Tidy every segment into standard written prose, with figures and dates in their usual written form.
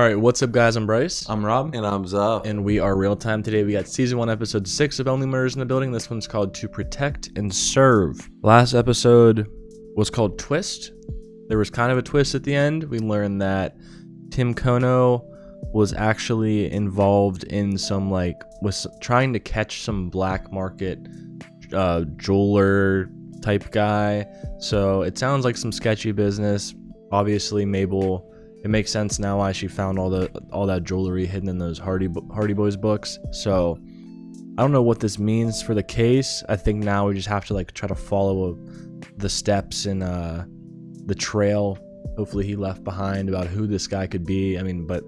All right, what's up, guys? I'm Bryce. I'm Rob. And I'm Zuff. And we are Real Time. Today we got Season 1, Episode 6 of Only Murders in the Building. This one's called To Protect and Serve. Last episode was called Twist. There was kind of a twist at the end. We learned that Tim Kono was actually involved in some, was trying to catch some black market jeweler type guy. So it sounds like some sketchy business. Obviously, Mabel, it makes sense now why she found all that jewelry hidden in those Hardy Boys books. So I don't know what this means for the case. I think now we just have to try to follow the steps in the trail hopefully he left behind about who this guy could be. I mean, but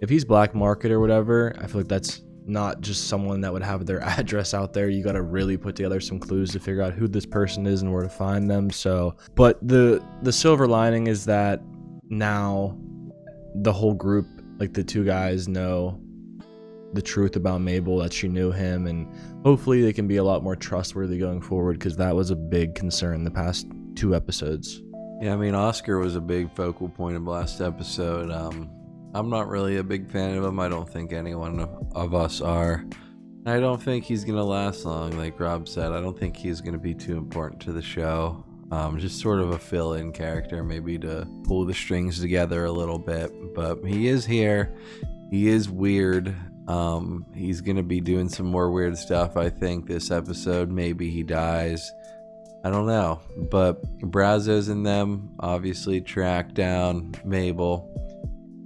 if he's black market or whatever, I feel like that's not just someone that would have their address out there. You got to really put together some clues to figure out who this person is and where to find them. So, but the silver lining is that now the whole group, the two guys, know the truth about Mabel, that she knew him, and hopefully they can be a lot more trustworthy going forward, because that was a big concern the past 2 episodes. Yeah, I mean, Oscar was a big focal point of last episode. I'm not really a big fan of him. I don't think anyone of us are. I don't think he's going to last long, like Rob said. I don't think he's going to be too important to the show. Just sort of a fill-in character, maybe to pull the strings together a little bit. But he is here. He is weird. He's going to be doing some more weird stuff, I think, this episode. Maybe he dies. I don't know. But Brazos and them obviously track down Mabel.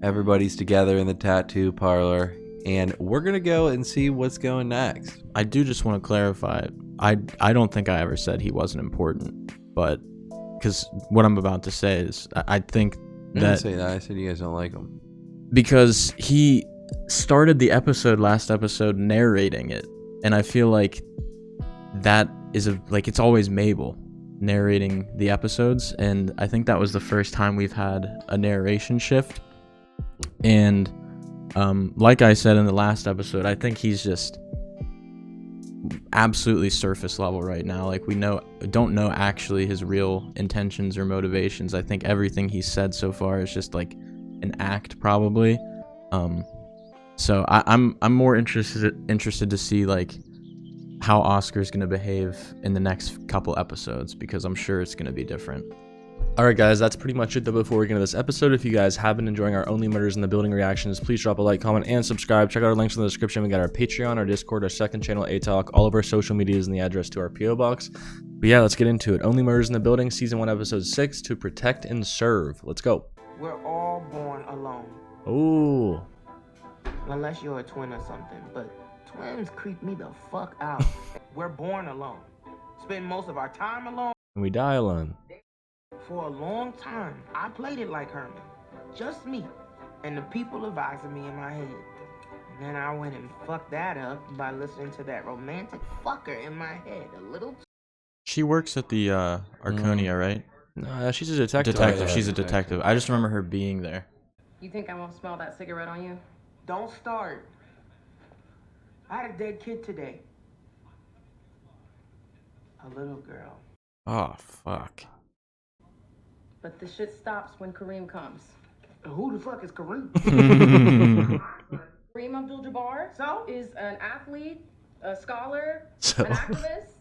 Everybody's together in the tattoo parlor, and we're going to go and see what's going next. I do just want to clarify. I don't think I ever said he wasn't important, but because what I'm about to say is I think that... I didn't say that. I said you guys don't like him. Because he started the last episode, narrating it, and I feel like that is it's always Mabel narrating the episodes, and I think that was the first time we've had a narration shift. And like I said in the last episode, I think he's just absolutely surface level right now. We don't know actually his real intentions or motivations. I think everything he's said so far is just an act, probably. So I'm more interested to see how Oscar's gonna behave in the next couple episodes, because I'm sure it's gonna be different. Alright guys, that's pretty much it though before we get into this episode. If you guys have been enjoying our Only Murders in the Building reactions, please drop a like, comment, and subscribe. Check out our links in the description. We got our Patreon, our Discord, our second channel, A-Talk, all of our social medias, and the address to our P.O. Box. But yeah, let's get into it. Only Murders in the Building, Season 1, Episode 6, To Protect and Serve. Let's go. We're all born alone. Ooh. Unless you're a twin or something, but twins creep me the fuck out. We're born alone. Spend most of our time alone. And we die alone. For a long time, I played it like Herman. Just me. And the people advising me in my head. And then I went and fucked that up by listening to that romantic fucker in my head a little. She works at the Arconia, right? No, she's a detective. She's a detective. I just remember her being there. You think I won't smell that cigarette on you? Don't start. I had a dead kid today. A little girl. Oh, fuck. But the shit stops when Kareem comes. Who the fuck is Kareem? Kareem Abdul-Jabbar So? is an athlete, a scholar, So? an activist.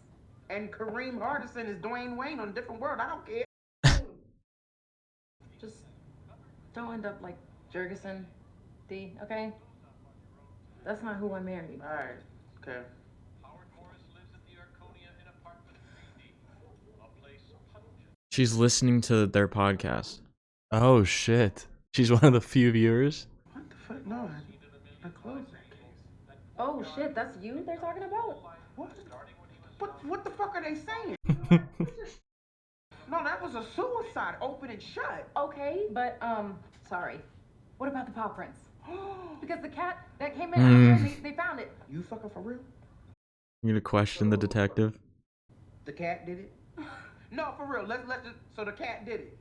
And Kareem Hardison is Dwayne Wayne on a different world. I don't care. Just don't end up like Jurgensen, D, okay? That's not who I married. Alright, okay. She's listening to their podcast. Oh shit. She's one of the few viewers. What the fuck? No, I closed that case. Oh shit, that's you they're talking about? What the fuck are they saying? No, that was a suicide. Open and shut. Okay, but sorry. What about the paw prints? Because the cat that came in after they found it. You fucking for real? You gonna question the detective? The cat did it? No, for real. Let's just. So the cat did it.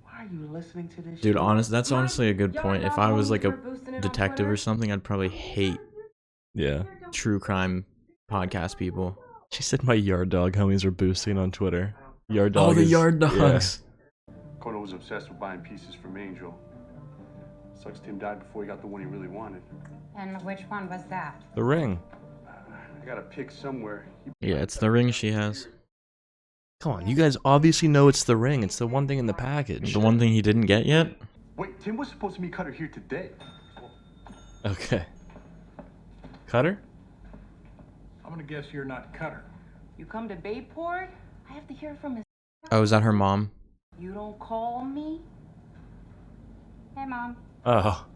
Why are you listening to this? Dude, shit? that's honestly a good point. If I was a Boosting it on detective or Twitter? something, I'd probably hate Yeah. true crime podcast people. She said my yard dog homies are boosting on Twitter. Yard dog. Oh, the yard dogs. Yeah. Kono was obsessed with buying pieces from Angel. Sucks Tim died before he got the one he really wanted. And which one was that? The ring. I gotta pick somewhere. Yeah, it's the ring she has. Come on, you guys obviously know it's the ring. It's the one thing in the package. The one thing he didn't get yet? Wait, Tim was supposed to meet Cutter here today. Okay. Cutter? I'm gonna guess you're not Cutter. You come to Bayport? I have to hear from his. Oh, is that her mom? You don't call me? Hey, Mom. Oh.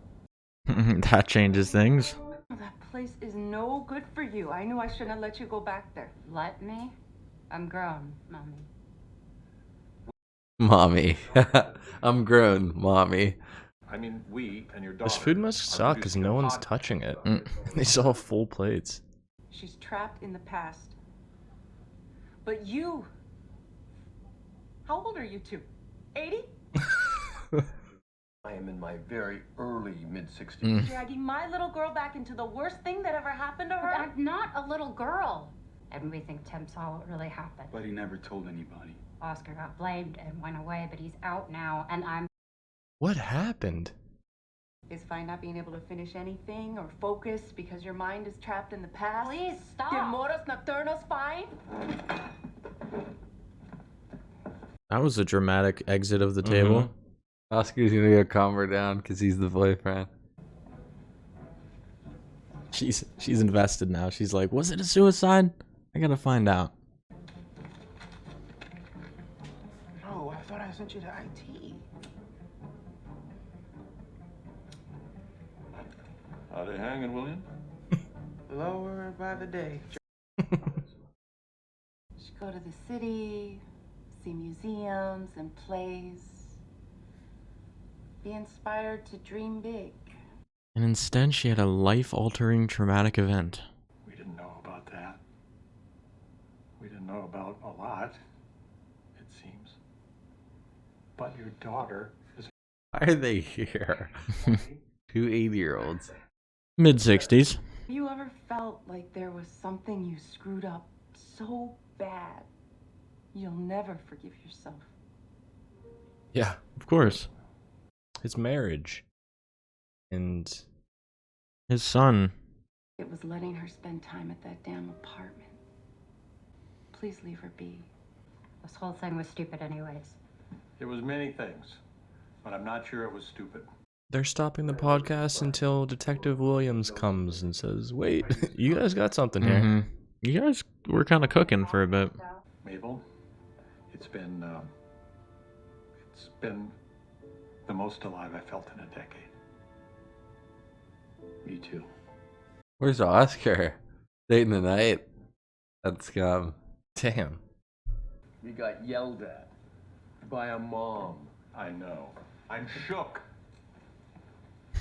That changes things. That place is no good for you. I knew I shouldn't have let you go back there. Let me? I'm grown, Mommy. Mommy. I'm grown, mommy. I mean, we and your daughter. This food must suck because no one's touching it. These all full plates. She's trapped in the past. But you. How old are you two? 80? I am in my very early mid-60s. Dragging my little girl back into the worst thing that ever happened to her? I'm not a little girl. And we think Tim saw what really happened. But he never told anybody. Oscar got blamed and went away, but he's out now, and I'm... What happened? Is fine not being able to finish anything or focus because your mind is trapped in the past? Please, stop. Demoras nocturnos fine? That was a dramatic exit of the table. Oscar's gonna go calm her down because he's the boyfriend. She's invested now. She's like, was it a suicide? I gotta find out. No, I thought I sent you to IT. Are they hanging, William? Lower by the day. Should go to the city, see museums and plays. Be inspired to dream big. And instead, she had a life-altering traumatic event. We didn't know about that. We didn't know about a lot, it seems. But your daughter is. Why are they here? Two 80-year-olds. Mid-60s. Have you ever felt like there was something you screwed up so bad you'll never forgive yourself? Yeah, Of course. his marriage. And His son. It was letting her spend time at that damn apartment. Please leave her be. This whole thing was stupid anyways. It was many things, but I'm not sure it was stupid. they're stopping the podcast until Detective Williams comes and says, wait, you guys got something here. You guys were kind of cooking for a bit. Mabel, it's been the most alive I felt in a decade. Me too. Where's Oscar? Dating the night. That's scum. Damn. We got yelled at by a mom. I know. I'm shook.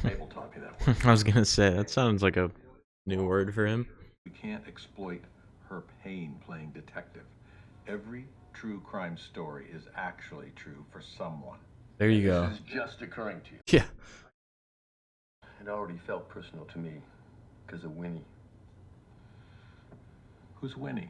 Mabel taught me that word. I was gonna say, that sounds like a new word for him. We can't exploit her pain playing detective. Every true crime story is actually true for someone. There you go. This is just occurring to you. Yeah. It already felt personal to me because of Winnie. Who's Winnie?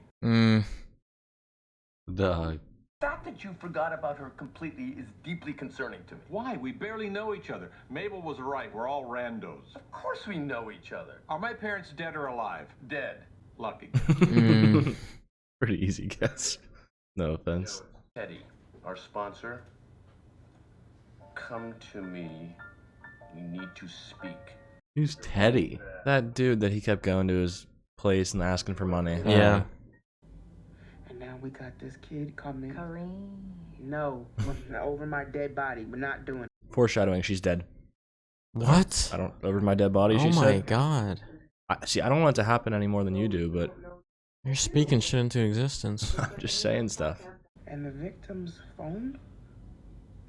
Dog. The fact that you forgot about her completely is deeply concerning to me. Why? We barely know each other. Mabel was right. We're all randos. Of course we know each other. Are my parents dead or alive? Dead. Lucky. Pretty easy guess. No offense. Teddy, our sponsor, come to me. We need to speak. Who's Teddy? That dude that he kept going to his place and asking for money. Yeah. And now we got this kid coming. Kareem. No, over my dead body. We're not doing it. Foreshadowing, she's dead. What? I don't, over my dead body, she Oh said. my god. See, I don't want it to happen any more than you do, but You're speaking shit into existence. I'm just saying stuff. And the victim's phone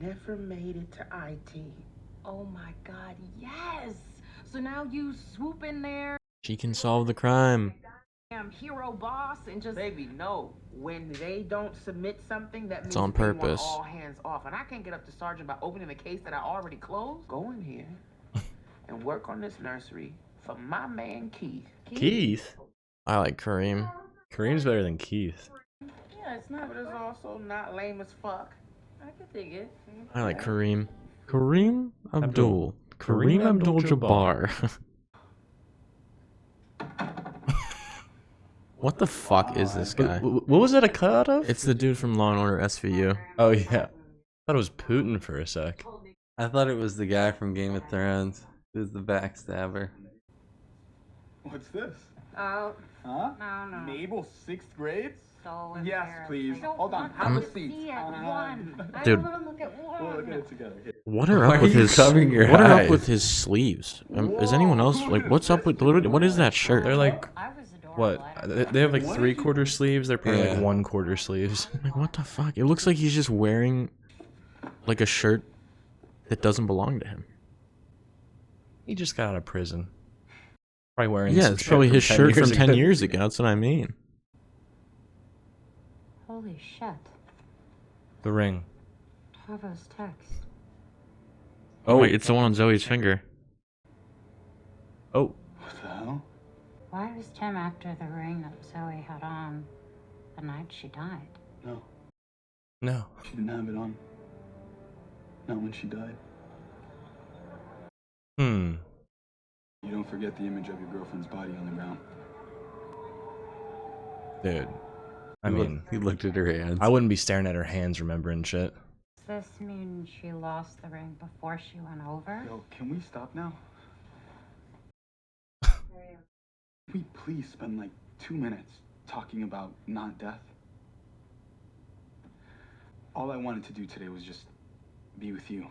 never made it to IT. Oh my God, yes! So now you swoop in there, She can solve the crime. damn hero boss, and just... Baby, no. When they don't submit something, that means on they want purpose. all hands off. And I can't get up to sergeant by opening the case that I already closed. Go in here and work on this nursery for my man Keith. Keith? I like Kareem. Kareem's better than Keith. Yeah, it's not... But it's also not lame as fuck. I could dig it. I like Kareem. Kareem Abdul. Kareem Abdul-Jabbar. What the fuck is this guy? What was that a cut of? It's the dude from Law and Order SVU. Oh yeah, I thought it was Putin for a sec. I thought it was the guy from Game of Thrones. Who's the backstabber? What's this? Oh, Huh? no. Mabel, 6th grade? So Yes, embarrassing. please. I don't Hold on, want have to a seat. see it. One. I Dude. want to look at one. We'll look at it together. Here. What are Why up are with you his? covering your What are up eyes? with his sleeves? Is anyone else like? What's up with? What is that shirt? They're like I was adorable. what? I don't know. They have like 3/4 sleeves. They're probably like Yeah. 1/4 sleeves. Like, what the fuck? It looks like he's just wearing like a shirt that doesn't belong to him. He just got out of prison. Probably wearing. Yeah, some it's probably his shirt from 10 ago. years ago. That's what I mean. Holy shit. The ring. Tavo's text. Oh, wait, it's the one on Zoe's finger. Oh, What the hell? Why was Tim after the ring that Zoe had on the night she died? No, no. she didn't have it on. Not when she died. You don't forget the image of your girlfriend's body on the ground. Dude. I mean, he looked at her hands. I wouldn't be staring at her hands remembering shit. Does this mean she lost the ring before she went over? Yo, can we stop now? Can we please spend like 2 minutes talking about not death? All I wanted to do today was just be with you.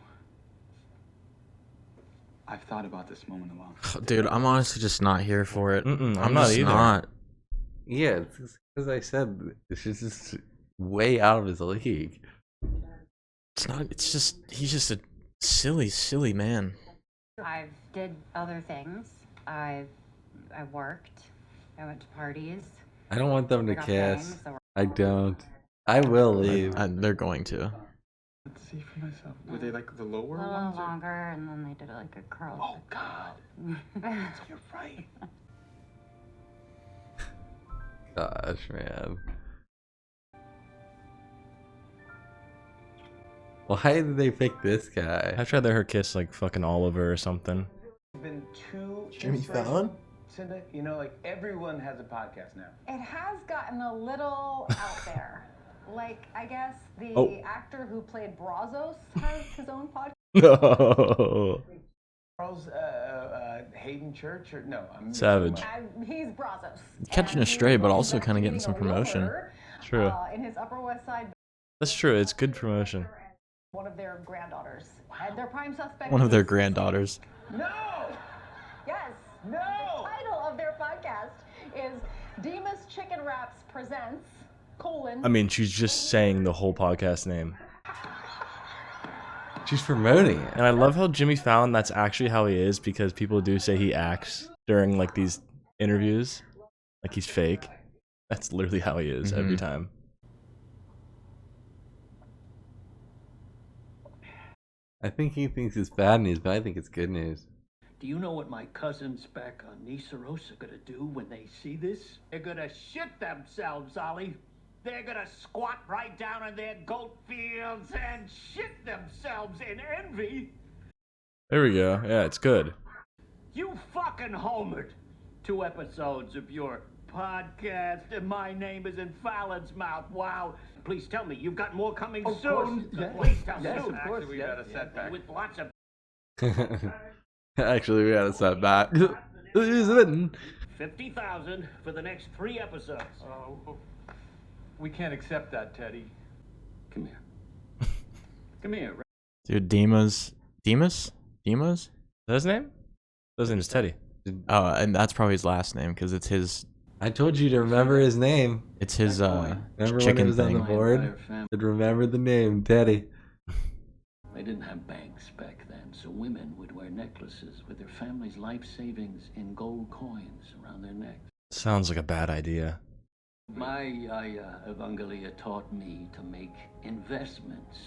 I've thought about this moment a lot. Dude, I'm honestly just not here for it. I'm not just either. Not. Yeah, because I said it's just way out of his league. It's not. It's just he's just a silly man. I did other things. I worked. I went to parties. I don't want them to I got kiss. bangs, so- I don't. I will leave. They're going to. Let's see for myself. Were they like the A lower little ones? longer, and then they did like a curl. Oh God, you're right. Gosh, man. Why did they pick this guy? I'd rather her kiss like fucking Oliver or something. Been too Jimmy inspirational. Fallon? Cinda, you know, like everyone has a podcast now. It has gotten a little out there. Like, I guess the Oh. actor who played Brazos has his own podcast. No. Charles Hayden Church, or no? I'm Savage. He's Brazos. Catching And a stray, he's but also kinda getting investigating some a promotion. murder, True. in his Upper West Side. That's true. It's good promotion. One of their granddaughters. And their prime suspect. One of their is- granddaughters. No! Yes. No! The title of their podcast is Demas Chicken Wraps Presents, : I mean, she's just saying the whole podcast name. She's promoting it. And I love how Jimmy Fallon, that's actually how he is, because people do say he acts during like these interviews. Like he's fake. That's literally how he is every time. I think he thinks it's bad news, but I think it's good news. Do you know what my cousins back on Niceros are gonna do when they see this? They're gonna shit themselves, Ollie. They're gonna squat right down in their goat fields and shit themselves in envy. There we go. Yeah, it's good. You fucking homered. 2 episodes of your podcast, and my name is in Fallon's mouth. Wow. Please tell me you've got more coming Of soon. course, yes. Please tell Yes, soon. of course, Actually, we got a setback. With lots of Actually, we got to set back. Who's written? 50,000 for the next 3 episodes. Oh, we can't accept that, Teddy. Come here. Come here. Dude, Demas? Is that his name? His name is Teddy. Oh, and that's probably his last name because it's his. I told you to remember his name. It's his Remember when it chicken was on the thing. board? But remember the name, Teddy. They didn't have banks back then, so women would wear necklaces with their family's life savings in gold coins around their necks. Sounds like a bad idea. My Evangelia taught me to make investments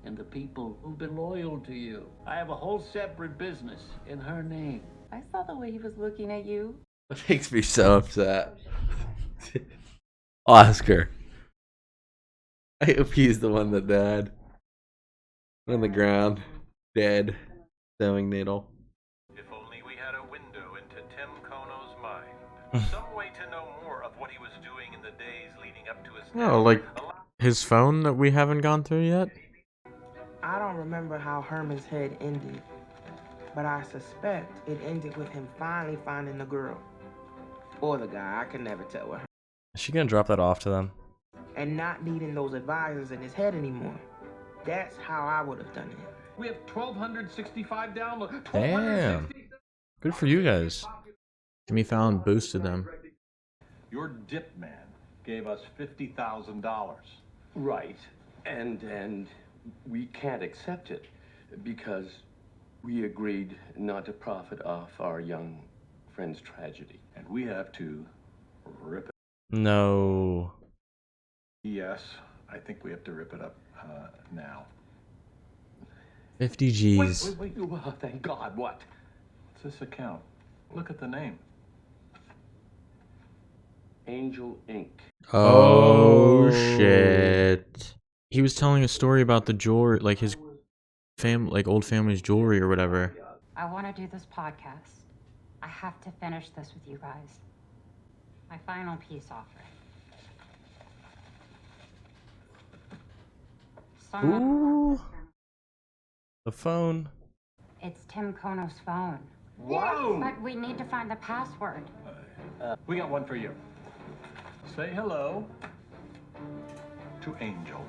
in the people who've been loyal to you. I have a whole separate business in her name. I saw the way he was looking at you. That makes me so upset. Oscar. I hope he's the one that died. On the ground. Dead. Sewing needle. Some way to know more of what he was doing in the days leading up to his Oh, like his phone that we haven't gone through yet? I don't remember how Herman's head ended, but I suspect it ended with him finally finding the girl. Or the guy, I can never tell with her. Is she gonna drop that off to them? And not needing those advisors in his head anymore. That's how I would have done it. We have 1,265 downloads. Damn. Good for you guys. Jimmy Fallon boosted them. Your dip man gave us $50,000. Right. And we can't accept it because we agreed not to profit off our young friend's tragedy. And we have to rip it. No. Yes, I think we have to rip it up now. 50 G's. Wait. Oh, thank God. What? What's this account? Look at the name. Angel Inc. Oh, shit. He was telling a story about the jewelry, like his old family's jewelry or whatever. I want to do this podcast. I have to finish this with you guys. My final peace offering. Ooh. The phone. It's Tim Kono's phone. Whoa! But we need to find the password. We got one for you. Say hello to Angel.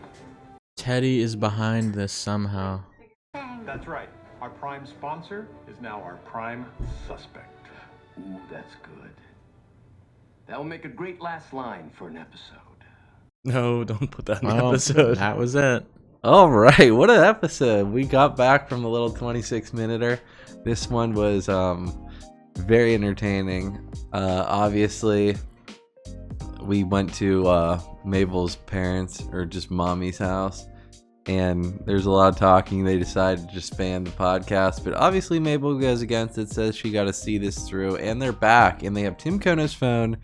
Teddy is behind this somehow. That's right. Our prime sponsor is now our prime suspect. Ooh, that's good. That will make a great last line for an episode. No, don't put that in the Well, episode. that was it. All right, what an episode. We got back from the little 26-minuter. This one was very entertaining. Obviously, we went to Mabel's parents, or just mommy's house, and there's a lot of talking. They decided to just ban the podcast, but obviously Mabel goes against it, says she got to see this through, and they're back, and they have Tim Kono's phone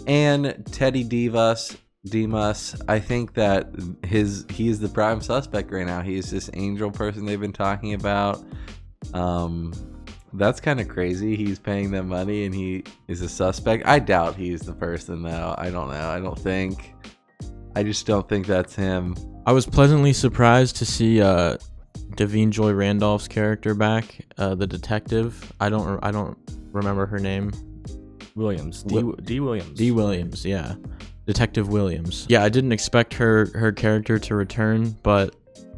and Teddy Demas. I think that he is the prime suspect right now. He is this Angel person they've been talking about. That's kind of crazy. He's paying them money and he is a suspect. I doubt he's the person though. I don't know. I just don't think that's him. I was pleasantly surprised to see Davine Joy Randolph's character back, the detective. I don't remember her name. Williams. D. Williams. D. Williams, yeah. Detective Williams. Yeah, I didn't expect her character to return, but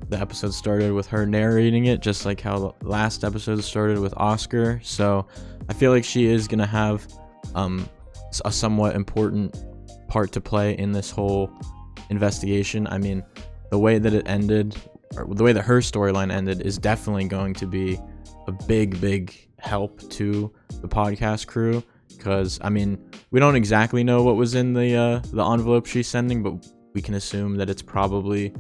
the episode started with her narrating it, just like how the last episode started with Oscar. So I feel like she is going to have a somewhat important part to play in this whole investigation. I mean, the way that it ended, or the way that her storyline ended, is definitely going to be a big help to the podcast crew. Because, I mean, we don't exactly know what was in the envelope she's sending, but we can assume that it's probably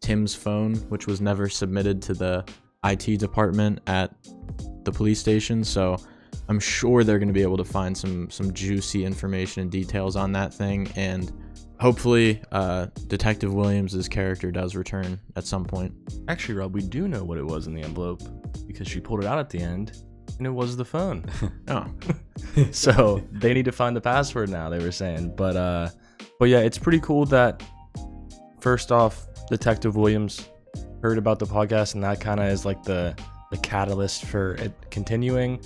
Tim's phone, which was never submitted to the IT department at the police station. So I'm sure they're going to be able to find some juicy information and details on that thing. And hopefully Detective Williams' character does return at some point. Actually, Rob, we do know what it was in the envelope because she pulled it out at the end. And it was the phone. Oh. So they need to find the password now, they were saying. But yeah, it's pretty cool that first off, Detective Williams heard about the podcast, and that kind of is like the catalyst for it continuing,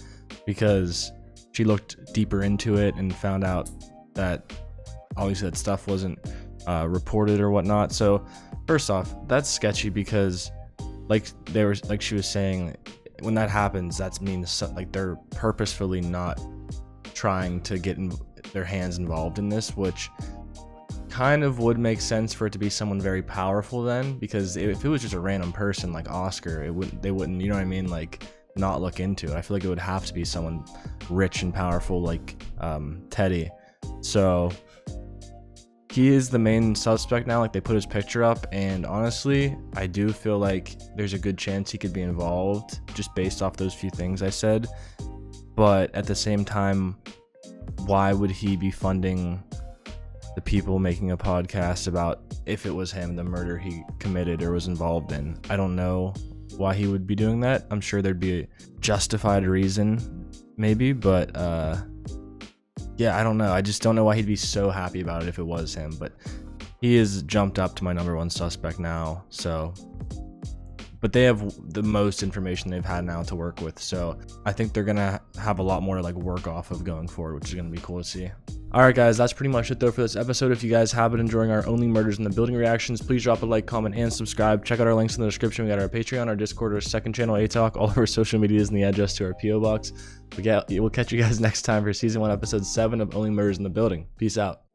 because she looked deeper into it and found out that obviously that stuff wasn't reported or whatnot. So first off, that's sketchy because like she was saying, when that happens, that means like they're purposefully not trying to get their hands involved in this, which kind of would make sense for it to be someone very powerful then, because if it was just a random person like Oscar, they wouldn't, you know what I mean, like not look into it. I feel like it would have to be someone rich and powerful like Teddy. So he is the main suspect now. Like, they put his picture up, and honestly, I do feel like there's a good chance he could be involved just based off those few things I said. But at the same time, why would he be funding the people making a podcast about if it was him, the murder he committed or was involved in? I don't know why he would be doing that. I'm sure there'd be a justified reason, maybe, but yeah, I don't know. I just don't know why he'd be so happy about it if it was him, but he is jumped up to my number one suspect now. So, but they have the most information they've had now to work with. So I think they're going to have a lot more to like work off of going forward, which is going to be cool to see. All right, guys, that's pretty much it though for this episode. If you guys have been enjoying our Only Murders in the Building reactions, please drop a like, comment, and subscribe. Check out our links in the description. We got our Patreon, our Discord, our second channel, A-Talk, all of our social medias, and the address to our P.O. Box. We'll catch you guys next time for Season 1, Episode 7 of Only Murders in the Building. Peace out.